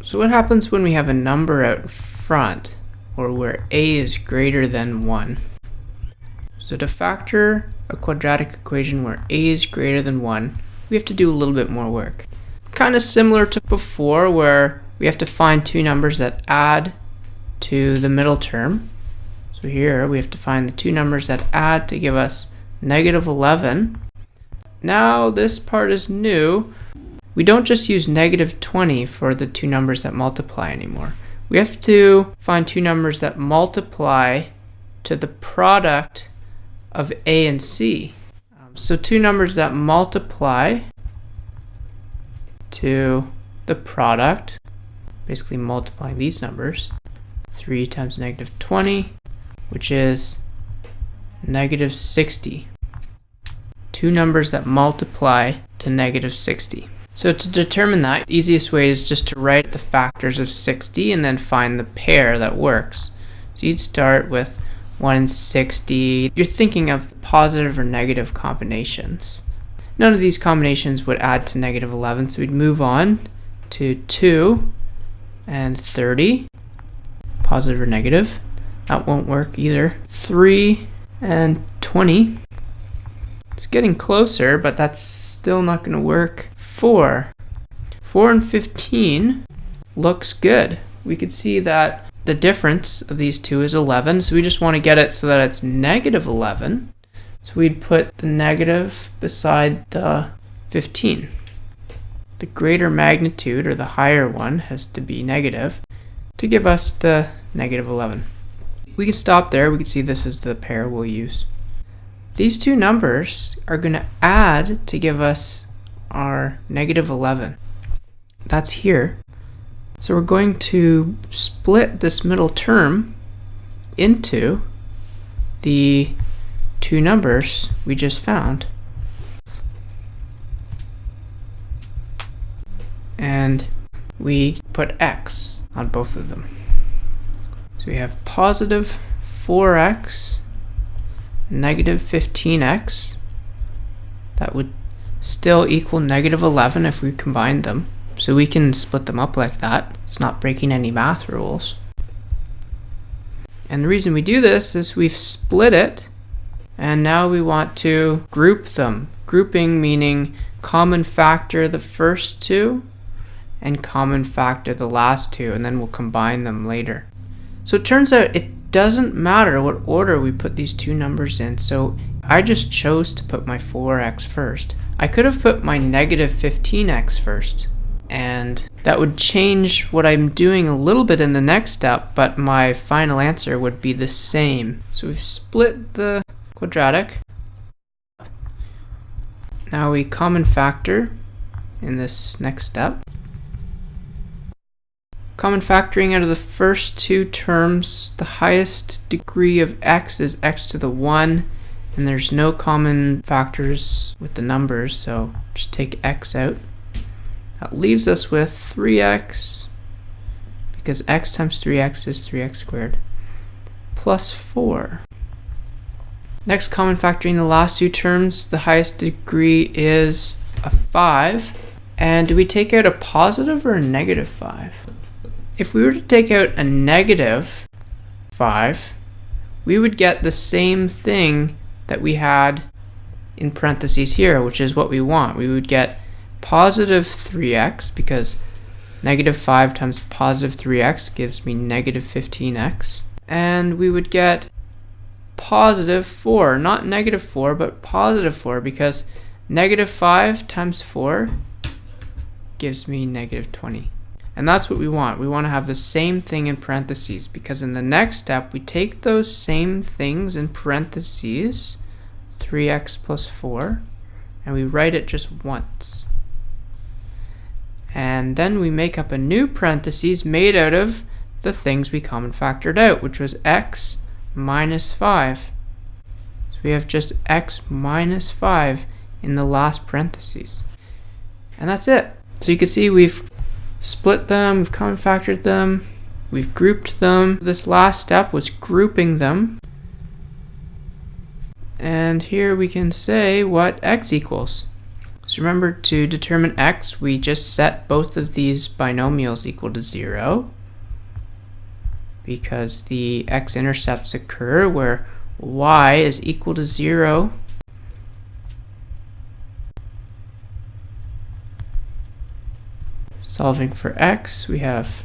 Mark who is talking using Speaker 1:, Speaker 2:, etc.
Speaker 1: So what happens when we have a number out front, or where a is greater than 1? So to factor a quadratic equation where a is greater than 1, we have to do a little bit more work. Kind of similar to before, where we have to find two numbers that add to the middle term. So here we have to find the two numbers that add to give us negative 11. Now this part is new. We don't just use negative 20 for the two numbers that multiply anymore. We have to find two numbers that multiply to the product of a and c. So two numbers that multiply to the product, basically multiplying these numbers, 3 times negative 20, which is negative 60. Two numbers that multiply to negative 60. So to determine that, the easiest way is just to write the factors of 60 and then find the pair that works. So you'd start with 1 and 60. You're thinking of positive or negative combinations. None of these combinations would add to negative 11, so we'd move on to 2 and 30. Positive or negative. That won't work either. 3 and 20. It's getting closer, but that's still not going to work. 4 and 15 looks good. We could see that the difference of these two is 11, so we just want to get it so that it's negative 11. So we'd put the negative beside the 15. The greater magnitude, or the higher one, has to be negative to give us the negative 11. We can stop there. We can see this is the pair we'll use. These two numbers are going to add to give us our negative 11. That's here. So we're going to split this middle term into the two numbers we just found. And we put x on both of them. So we have positive 4x, negative 15x. That would still equal negative 11 if we combined them. So we can split them up like that. It's not breaking any math rules. And the reason we do this is we've split it, and now we want to group them. Grouping meaning common factor the first two and common factor the last two, and then we'll combine them later. So it turns out it doesn't matter what order we put these two numbers in. So I just chose to put my 4x first. I could have put my negative 15x first, and that would change what I'm doing a little bit in the next step, but my final answer would be the same. So we've split the quadratic. Now we common factor in this next step. Common factoring out of the first two terms, the highest degree of x is x to the 1, and there's no common factors with the numbers, so just take x out. That leaves us with 3x, because x times 3x is 3x squared, plus 4. Next, common factoring the last two terms, the highest degree is a 5. And do we take out a positive or a negative 5? If we were to take out a negative 5, we would get the same thing that we had in parentheses here, which is what we want. We would get positive 3x, because negative 5 times positive 3x gives me negative 15x. And we would get positive 4, not negative 4, but positive 4, because negative 5 times 4 gives me negative 20. And that's what we want. We want to have the same thing in parentheses, because in the next step, we take those same things in parentheses, 3x plus 4, and we write it just once. And then we make up a new parentheses made out of the things we common factored out, which was x minus 5. So we have just x minus 5 in the last parentheses. And that's it. So you can see we've split them, we've common factored them, we've grouped them. This last step was grouping them. And here we can say what x equals. So remember, to determine x, we just set both of these binomials equal to 0, because the x-intercepts occur where y is equal to 0 solving for x, we have